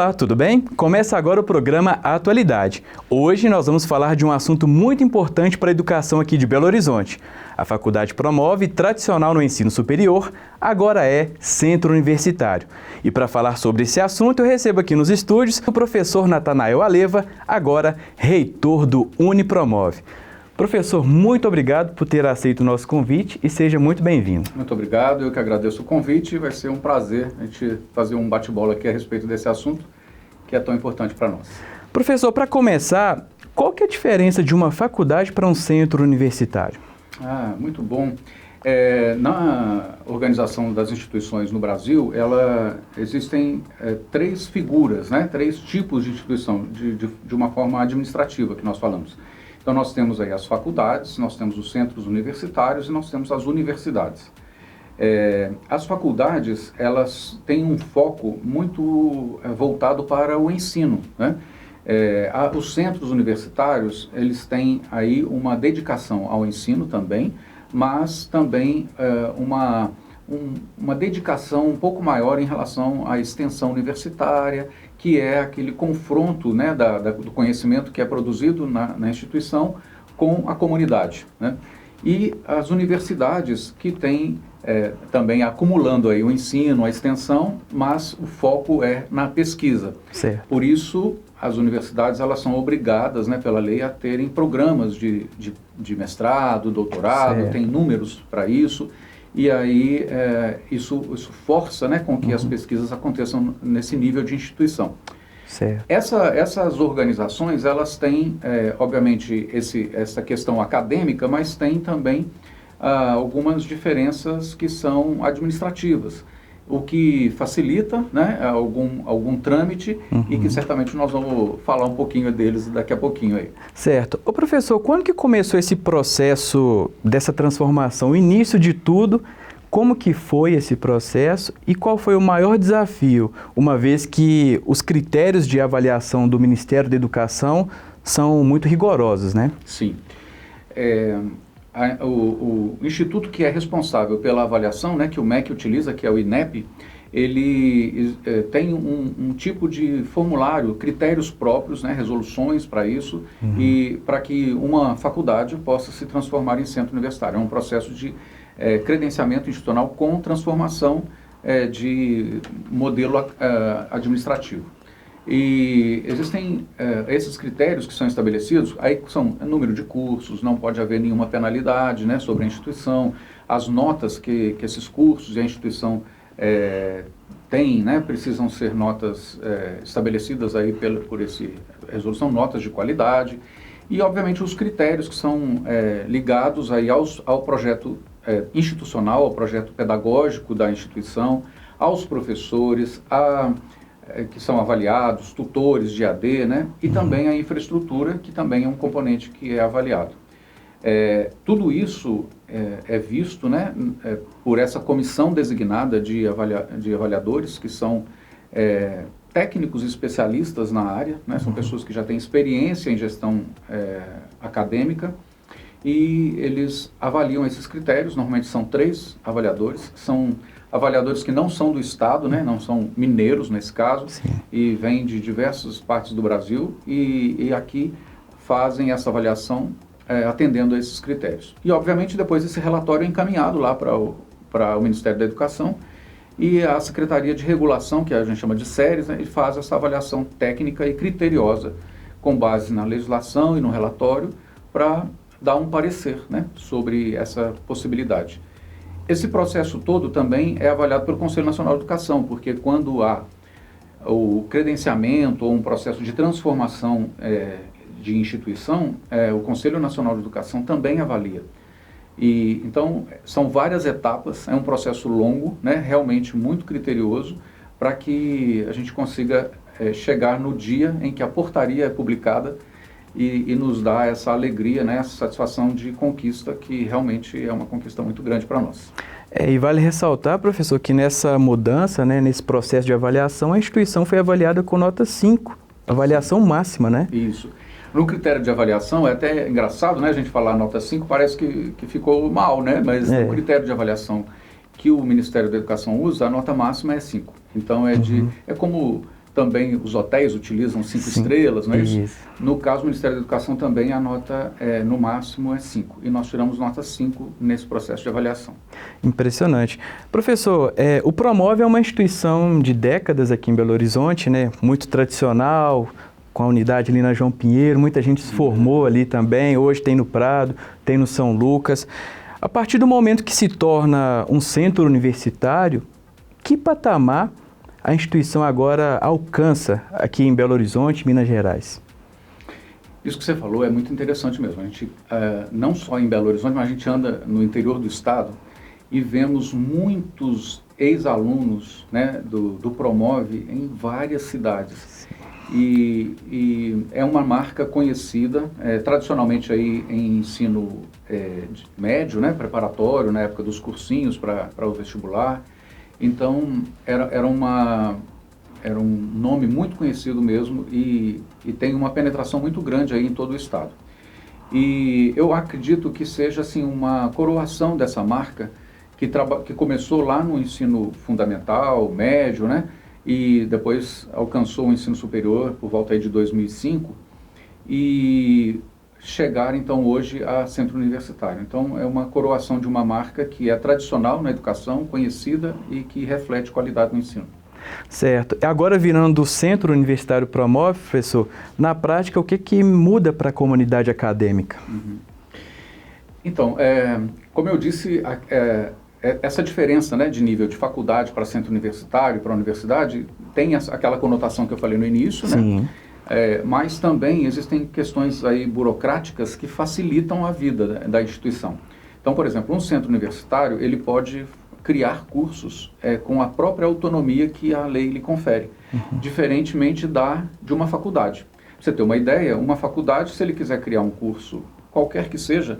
Olá, tudo bem? Começa agora o programa Atualidade. Hoje nós vamos falar de um assunto muito importante para a educação aqui de Belo Horizonte. A faculdade promove, tradicional no ensino superior, agora é centro universitário. E para falar sobre esse assunto, eu recebo aqui nos estúdios o professor Natanael Aleva, agora reitor do Unipromove. Professor, muito obrigado por ter aceito o nosso convite e seja muito bem-vindo. Muito obrigado, eu que agradeço o convite. Vai ser um prazer a gente fazer um bate-bola aqui a respeito desse assunto que é tão importante para nós. Professor, para começar, qual que é a diferença de uma faculdade para um centro universitário? Muito bom. Na organização das instituições no Brasil, existem três figuras, né? Três tipos de instituição, de uma forma administrativa que nós falamos. Então, nós temos aí as faculdades, nós temos os centros universitários e nós temos as universidades. As faculdades, elas têm um foco muito voltado para o ensino, né? Os centros universitários, eles têm aí uma dedicação ao ensino também, mas também uma dedicação um pouco maior em relação à extensão universitária, que é aquele confronto, né, do conhecimento que é produzido na instituição com a comunidade, né? E as universidades que têm também acumulando aí o ensino, a extensão, mas o foco é na pesquisa. Certo. Por isso, as universidades elas são obrigadas, né, pela lei, a terem programas de mestrado, doutorado, certo. Tem números para isso. E aí isso força, né, com que as pesquisas aconteçam nesse nível de instituição. Certo. Essas organizações, elas têm, obviamente, essa questão acadêmica, mas têm também algumas diferenças que são administrativas, o que facilita, né, algum trâmite e que certamente nós vamos falar um pouquinho deles daqui a pouquinho aí. Certo. Ô professor, quando que começou esse processo dessa transformação? O início de tudo, como que foi esse processo e qual foi o maior desafio, uma vez que os critérios de avaliação do Ministério da Educação são muito rigorosos, né? Sim. O instituto que é responsável pela avaliação, né, que o MEC utiliza, que é o INEP, ele tem um tipo de formulário, critérios próprios, né, resoluções para isso, e para que uma faculdade possa se transformar em centro universitário. É um processo de credenciamento institucional com transformação de modelo administrativo. E existem esses critérios que são estabelecidos, aí são número de cursos, não pode haver nenhuma penalidade, né, sobre a instituição, as notas que esses cursos e a instituição têm, né, precisam ser notas estabelecidas aí por esse resolução, notas de qualidade, e obviamente os critérios que são ligados aí ao projeto institucional, ao projeto pedagógico da instituição, aos professores, que são avaliados, tutores de AD, né? E também a infraestrutura, que também é um componente que é avaliado. Tudo isso é visto, né, por essa comissão designada de avaliadores, que são técnicos especialistas na área, né? São pessoas que já têm experiência em gestão acadêmica, e eles avaliam esses critérios. Normalmente são 3 avaliadores, são avaliadores que não são do Estado, né, não são mineiros nesse caso. Sim. E vêm de diversas partes do Brasil e aqui fazem essa avaliação atendendo a esses critérios. E obviamente depois esse relatório é encaminhado lá para o Ministério da Educação, e a Secretaria de Regulação, que a gente chama de SERES, né, ele faz essa avaliação técnica e criteriosa com base na legislação e no relatório para dar um parecer, né, sobre essa possibilidade. Esse processo todo também é avaliado pelo Conselho Nacional de Educação, porque quando há o credenciamento ou um processo de transformação de instituição, o Conselho Nacional de Educação também avalia. E, então, são várias etapas, é um processo longo, né, realmente muito criterioso, para que a gente consiga chegar no dia em que a portaria é publicada e nos dá essa alegria, né, essa satisfação de conquista, que realmente é uma conquista muito grande para nós. E vale ressaltar, professor, que nessa mudança, né, nesse processo de avaliação, a instituição foi avaliada com nota 5, avaliação máxima, né? Isso. No critério de avaliação, é até engraçado, né, a gente falar nota 5, parece que ficou mal, né, mas no critério de avaliação que o Ministério da Educação usa, a nota máxima é 5. Então é como Também os hotéis utilizam 5 estrelas, não é isso? No caso do Ministério da Educação também a nota no máximo é 5. E nós tiramos nota 5 nesse processo de avaliação. Impressionante. Professor, o Promove é uma instituição de décadas aqui em Belo Horizonte, né? Muito tradicional, com a unidade ali na João Pinheiro, muita gente se formou ali também, hoje tem no Prado, tem no São Lucas. A partir do momento que se torna um centro universitário, que patamar a instituição agora alcança aqui em Belo Horizonte, Minas Gerais? Isso que você falou é muito interessante mesmo. A gente, não só em Belo Horizonte, mas a gente anda no interior do estado e vemos muitos ex-alunos, né, do Promove em várias cidades. E é uma marca conhecida, tradicionalmente aí em ensino médio, né, preparatório, na época dos cursinhos para o vestibular. Então, era um nome muito conhecido mesmo e tem uma penetração muito grande aí em todo o estado. E eu acredito que seja assim, uma coroação dessa marca que começou lá no ensino fundamental, médio, né? E depois alcançou o ensino superior por volta aí de 2005 e chegar então hoje a centro universitário. Então é uma coroação de uma marca que é tradicional na educação, conhecida e que reflete qualidade no ensino. Certo. Agora virando do Centro Universitário Promove, professor, na prática o que muda para a comunidade acadêmica? Então, como eu disse, essa diferença, né, de nível de faculdade para centro universitário, para a universidade, tem aquela conotação que eu falei no início, Sim. né? Mas também existem questões aí burocráticas que facilitam a vida da instituição. Então, por exemplo, um centro universitário, ele pode criar cursos com a própria autonomia que a lei lhe confere, diferentemente de uma faculdade. Pra você ter uma ideia, uma faculdade, se ele quiser criar um curso, qualquer que seja,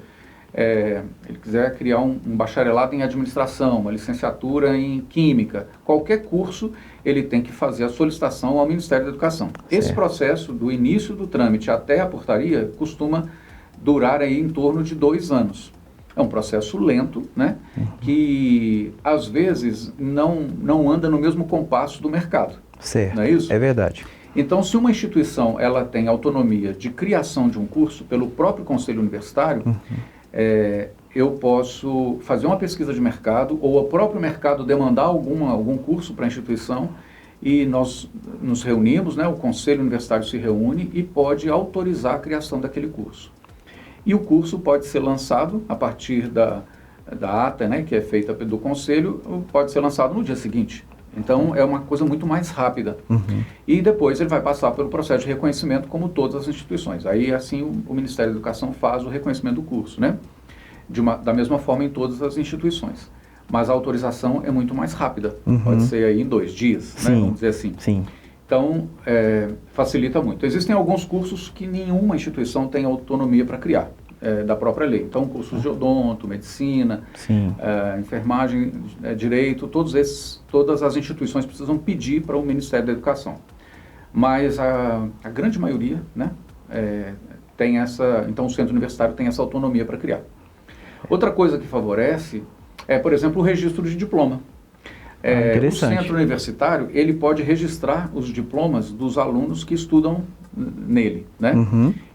ele quiser criar um bacharelado em administração, uma licenciatura em química, qualquer curso, ele tem que fazer a solicitação ao Ministério da Educação. Certo. Esse processo, do início do trâmite até a portaria, costuma durar aí em torno de 2 anos. É um processo lento, né, que às vezes não anda no mesmo compasso do mercado. Certo, não é isso? É verdade. Então, se uma instituição ela tem autonomia de criação de um curso pelo próprio Conselho Universitário, eu posso fazer uma pesquisa de mercado ou o próprio mercado demandar algum curso para a instituição e nós nos reunimos, né, o Conselho Universitário se reúne e pode autorizar a criação daquele curso. E o curso pode ser lançado a partir da ata, né, que é feita do Conselho, pode ser lançado no dia seguinte. Então, é uma coisa muito mais rápida. E depois ele vai passar pelo processo de reconhecimento como todas as instituições. Aí, assim, o Ministério da Educação faz o reconhecimento do curso, né? Da mesma forma em todas as instituições. Mas a autorização é muito mais rápida. Pode ser aí em 2 dias, né? Vamos dizer assim. Sim. Então, facilita muito. Existem alguns cursos que nenhuma instituição tem autonomia para criar, da própria lei. Então, cursos de odonto, medicina, enfermagem, direito, todas as instituições precisam pedir para o Ministério da Educação. Mas a grande maioria, né, tem então o centro universitário tem essa autonomia para criar. Outra coisa que favorece por exemplo, o registro de diploma. O centro universitário, ele pode registrar os diplomas dos alunos que estudam nele, né?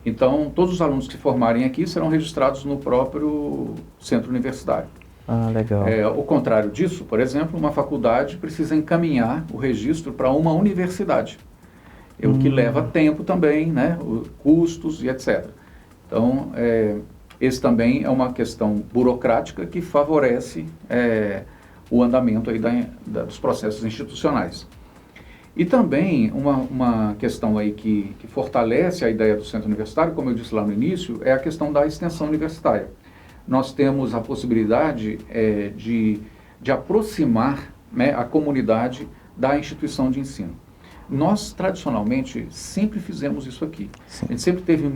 Então, todos os alunos que formarem aqui serão registrados no próprio centro universitário. Ah, legal. Ao contrário disso, por exemplo, uma faculdade precisa encaminhar o registro para uma universidade, o que leva tempo também, né? Custos e etc. Então, esse também é uma questão burocrática que favorece o andamento aí dos processos institucionais. E também uma questão aí que fortalece a ideia do centro universitário, como eu disse lá no início, é a questão da extensão universitária. Nós temos a possibilidade de aproximar, né, a comunidade da instituição de ensino. Nós, tradicionalmente, sempre fizemos isso aqui. Sim. A gente sempre teve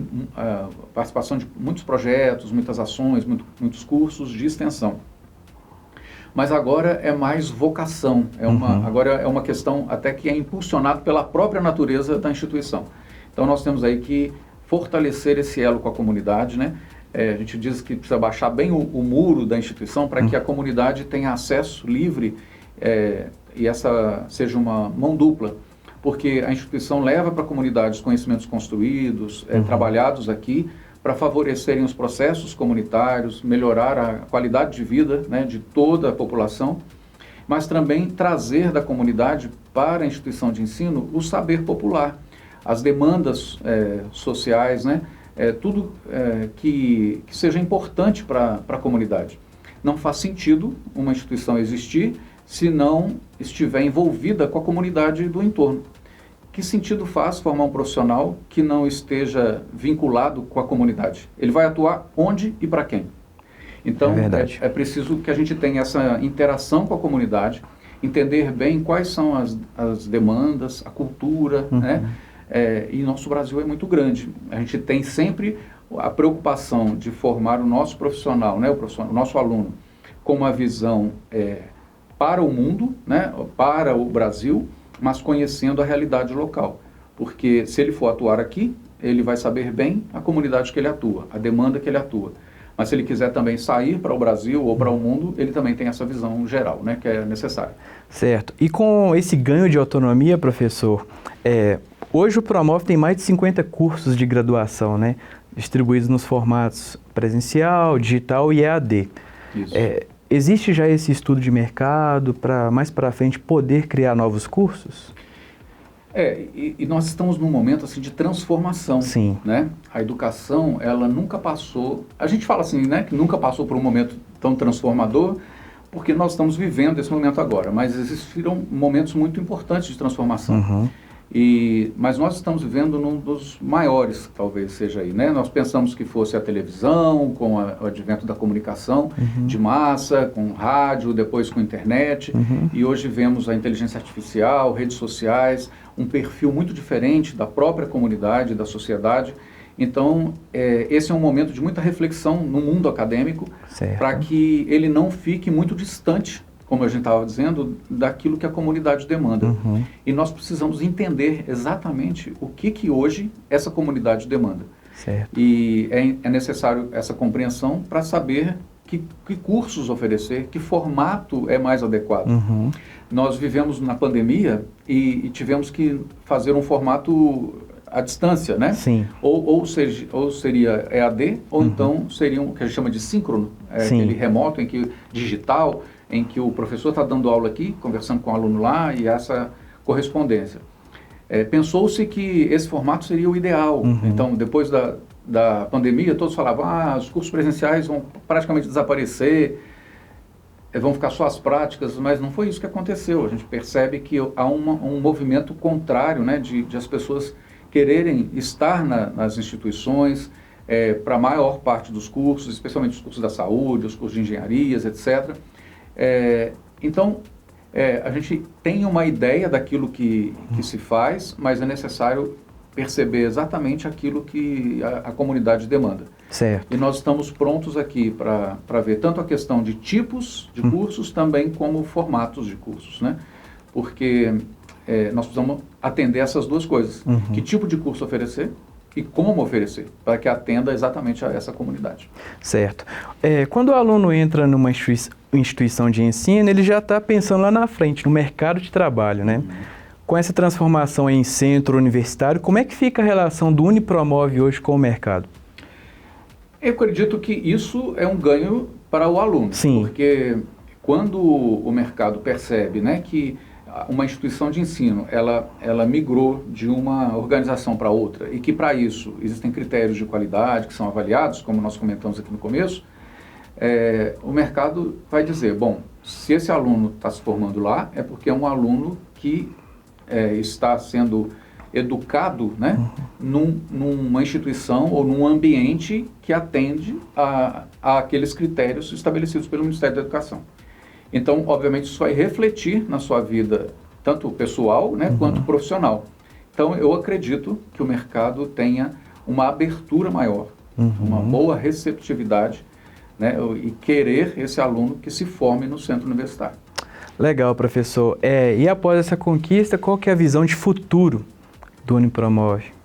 participação de muitos projetos, muitas ações, muitos cursos de extensão. Mas agora é mais vocação, agora é uma questão até que é impulsionada pela própria natureza da instituição. Então nós temos aí que fortalecer esse elo com a comunidade, né? A gente diz que precisa baixar bem o muro da instituição para que a comunidade tenha acesso livre e essa seja uma mão dupla. porque a instituição leva para a comunidade os conhecimentos construídos, trabalhados aqui, para favorecerem os processos comunitários, melhorar a qualidade de vida, né, de toda a população, mas também trazer da comunidade para a instituição de ensino o saber popular, as demandas sociais, né, tudo que seja importante para a comunidade. Não faz sentido uma instituição existir se não estiver envolvida com a comunidade do entorno. Que sentido faz formar um profissional que não esteja vinculado com a comunidade? Ele vai atuar onde e para quem? Então, é preciso que a gente tenha essa interação com a comunidade, entender bem quais são as demandas, a cultura, né? E nosso Brasil é muito grande. A gente tem sempre a preocupação de formar o nosso profissional, né? O nosso aluno, com uma visão para o mundo, né? Para o Brasil, mas conhecendo a realidade local. Porque se ele for atuar aqui, ele vai saber bem a comunidade que ele atua, a demanda que ele atua. Mas se ele quiser também sair para o Brasil ou para o mundo, ele também tem essa visão geral, né, que é necessária. Certo. E com esse ganho de autonomia, professor, hoje o Promove tem mais de 50 cursos de graduação, né, distribuídos nos formatos presencial, digital e EAD. Isso. Existe já esse estudo de mercado para mais para frente poder criar novos cursos? E nós estamos num momento assim de transformação. Sim. Né? A educação, ela nunca passou, a gente fala assim, né, que nunca passou por um momento tão transformador, porque nós estamos vivendo esse momento agora, mas existiram momentos muito importantes de transformação. Mas nós estamos vivendo num dos maiores, talvez seja aí, né? Nós pensamos que fosse a televisão, com o advento da comunicação de massa, com rádio, depois com internet, e hoje vemos a inteligência artificial, redes sociais, um perfil muito diferente da própria comunidade, da sociedade. Então, esse é um momento de muita reflexão no mundo acadêmico, para que ele não fique muito distante, como a gente estava dizendo, daquilo que a comunidade demanda. E nós precisamos entender exatamente o que hoje essa comunidade demanda. Certo. E é necessário essa compreensão para saber que cursos oferecer, que formato é mais adequado. Nós vivemos na pandemia e tivemos que fazer um formato à distância, né? Sim. Ou seria EAD, ou então seria o que a gente chama de síncrono, aquele remoto, digital, em que o professor está dando aula aqui, conversando com o aluno lá, e essa correspondência. Pensou-se que esse formato seria o ideal. Então, depois da pandemia, todos falavam, os cursos presenciais vão praticamente desaparecer, vão ficar só as práticas, mas não foi isso que aconteceu. A gente percebe que há um movimento contrário, né, de as pessoas quererem estar nas instituições, para a maior parte dos cursos, especialmente os cursos da saúde, os cursos de engenharias, etc., então, a gente tem uma ideia daquilo que se faz, mas é necessário perceber exatamente aquilo que a comunidade demanda. Certo. E nós estamos prontos aqui para ver tanto a questão de tipos de cursos, também como formatos de cursos, né? Porque nós precisamos atender essas duas coisas. Que tipo de curso oferecer e como oferecer, para que atenda exatamente a essa comunidade. Certo. Quando o aluno entra numa instituição de ensino, ele já está pensando lá na frente, no mercado de trabalho, né? Com essa transformação em centro universitário, como é que fica a relação do Unipromove hoje com o mercado? Eu acredito que isso é um ganho para o aluno. Sim. Porque quando o mercado percebe, né, que uma instituição de ensino, ela migrou de uma organização para outra e que para isso existem critérios de qualidade que são avaliados, como nós comentamos aqui no começo, o mercado vai dizer, bom, se esse aluno está se formando lá, é porque é um aluno que está sendo educado, né, numa instituição ou num ambiente que atende a aqueles critérios estabelecidos pelo Ministério da Educação. Então, obviamente, isso vai refletir na sua vida, tanto pessoal, né, quanto profissional. Então, eu acredito que o mercado tenha uma abertura maior, uma boa receptividade, né, e querer esse aluno que se forme no centro universitário. Legal, professor. E após essa conquista, qual que é a visão de futuro do Unipromove?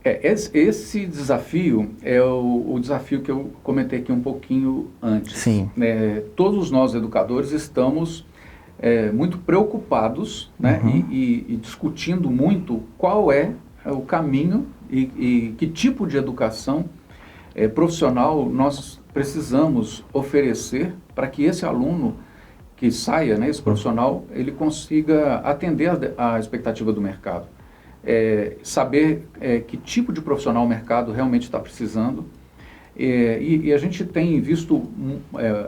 Esse desafio é o desafio que eu comentei aqui um pouquinho antes. Sim. Todos nós, educadores, estamos muito preocupados, né, e discutindo muito qual é o caminho e que tipo de educação profissional nós precisamos oferecer para que esse aluno que saia, né, esse profissional, ele consiga atender a expectativa do mercado. Saber que tipo de profissional o mercado realmente está precisando. E a gente tem visto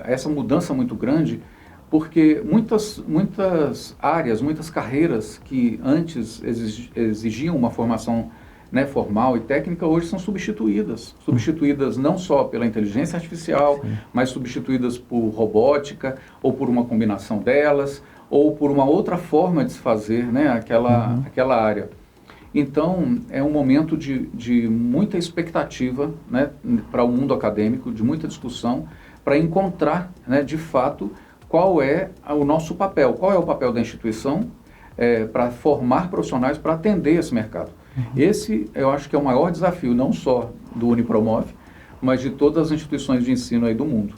essa mudança muito grande, porque muitas áreas, muitas carreiras que antes exigiam uma formação, né, formal e técnica, hoje são substituídas não só pela inteligência artificial, sim, mas substituídas por robótica, ou por uma combinação delas, ou por uma outra forma de se fazer, né, aquela área. Então, é um momento de muita expectativa, né, para o mundo acadêmico, de muita discussão, para encontrar, né, de fato, qual é o nosso papel, qual é o papel da instituição para formar profissionais para atender esse mercado. Esse, eu acho que é o maior desafio, não só do Unipromove, mas de todas as instituições de ensino aí do mundo.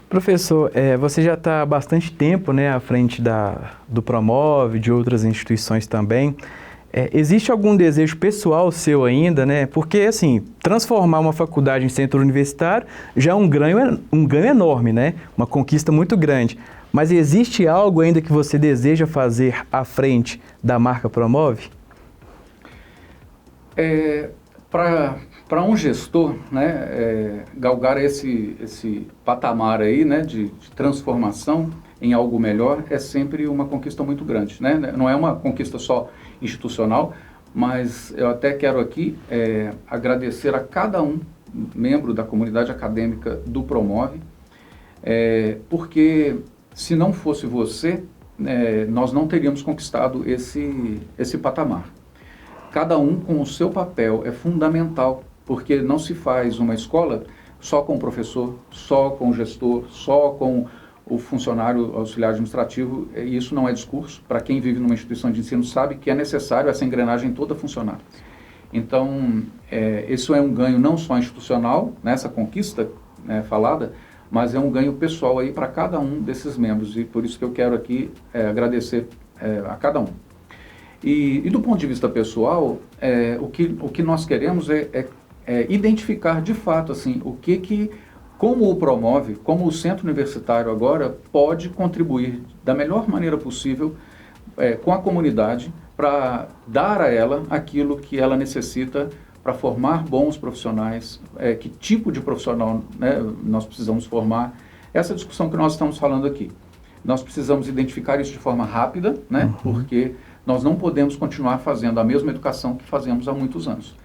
Professor, você já está há bastante tempo, né, à frente do Promove, de outras instituições também. Existe algum desejo pessoal seu ainda, né? Porque, assim, transformar uma faculdade em centro universitário já é um ganho enorme, né? Uma conquista muito grande. Mas existe algo ainda que você deseja fazer à frente da marca Promove? Para um gestor, né, galgar esse patamar aí, né, de transformação em algo melhor é sempre uma conquista muito grande, né? Não é uma conquista só institucional, mas eu até quero aqui agradecer a cada um membro da comunidade acadêmica do Promove, porque se não fosse você, nós não teríamos conquistado esse patamar. Cada um com o seu papel é fundamental, porque não se faz uma escola só com o professor, só com o gestor, só com o funcionário auxiliar administrativo, e isso não é discurso. Para quem vive numa instituição de ensino sabe que é necessário essa engrenagem toda funcionar. Então, isso é um ganho não só institucional, nessa conquista, né, falada, mas é um ganho pessoal aí para cada um desses membros, e por isso que eu quero aqui agradecer a cada um. E do ponto de vista pessoal, o que nós queremos é identificar de fato assim, como o Promove, como o Centro Universitário agora pode contribuir da melhor maneira possível com a comunidade para dar a ela aquilo que ela necessita para formar bons profissionais, que tipo de profissional, né, nós precisamos formar. Essa discussão que nós estamos falando aqui. Nós precisamos identificar isso de forma rápida, né, porque nós não podemos continuar fazendo a mesma educação que fazemos há muitos anos.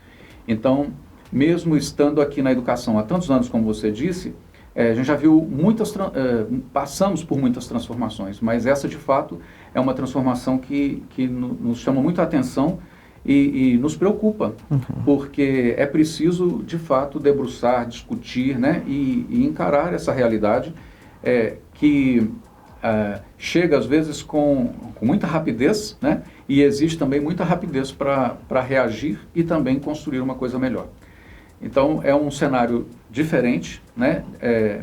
Então, mesmo estando aqui na educação há tantos anos, como você disse, a gente já viu passamos por muitas transformações, mas essa de fato é uma transformação que nos chama muita atenção e nos preocupa, porque é preciso de fato debruçar, discutir, né, e encarar essa realidade que chega às vezes com muita rapidez, né, e exige também muita rapidez para reagir e também construir uma coisa melhor. Então, é um cenário diferente, né,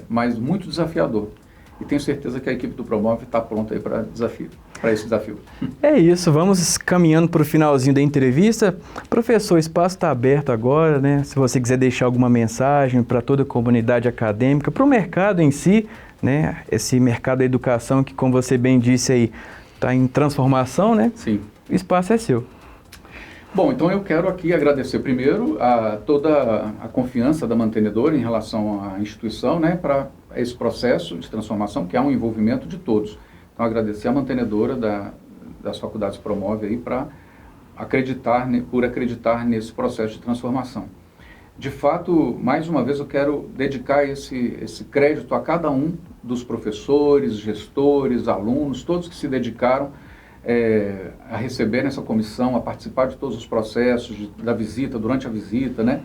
mas muito desafiador. E tenho certeza que a equipe do Promove está pronta aí para esse desafio. É isso, vamos caminhando para o finalzinho da entrevista. Professor, o espaço está aberto agora, né? Se você quiser deixar alguma mensagem para toda a comunidade acadêmica, para o mercado em si, né? Esse mercado da educação que, como você bem disse aí, está em transformação, né? Sim. O espaço é seu. Bom, então eu quero aqui agradecer primeiro a toda a confiança da mantenedora em relação à instituição, né, para esse processo de transformação, que há um envolvimento de todos. Então, agradecer a mantenedora das faculdades Promove aí por acreditar nesse processo de transformação. De fato, mais uma vez eu quero dedicar esse crédito a cada um dos professores, gestores, alunos, todos que se dedicaram a receber essa comissão, a participar de todos os processos da visita, durante a visita, né,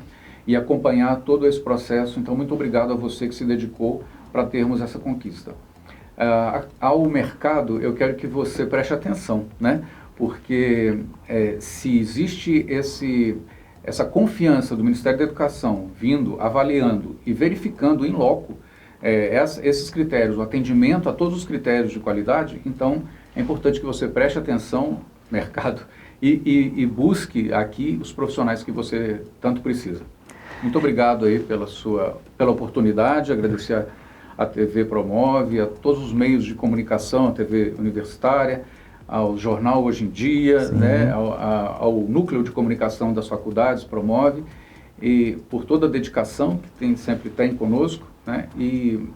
e acompanhar todo esse processo. Então, muito obrigado a você que se dedicou para termos essa conquista. Ao mercado, eu quero que você preste atenção, né, porque se existe essa confiança do Ministério da Educação vindo, avaliando e verificando em loco esses critérios, o atendimento a todos os critérios de qualidade, então é importante que você preste atenção, mercado, e busque aqui os profissionais que você tanto precisa. Muito obrigado aí pela oportunidade, agradecer a TV Promove, a todos os meios de comunicação, a TV Universitária, ao jornal Hoje em Dia, né, ao núcleo de comunicação das faculdades Promove, e por toda a dedicação que sempre tem conosco, né, e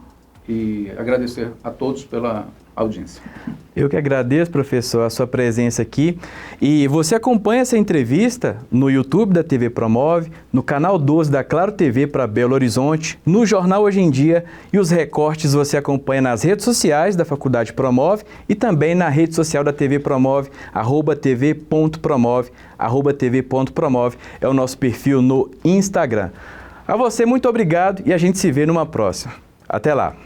agradecer a todos pela audiência. Eu que agradeço, professor, a sua presença aqui. E você acompanha essa entrevista no YouTube da TV Promove, no canal 12 da Claro TV para Belo Horizonte, no jornal Hoje em Dia, e os recortes você acompanha nas redes sociais da Faculdade Promove e também na rede social da TV Promove, @tv.promove, @tv.promove é o nosso perfil no Instagram. A você, muito obrigado e a gente se vê numa próxima. Até lá!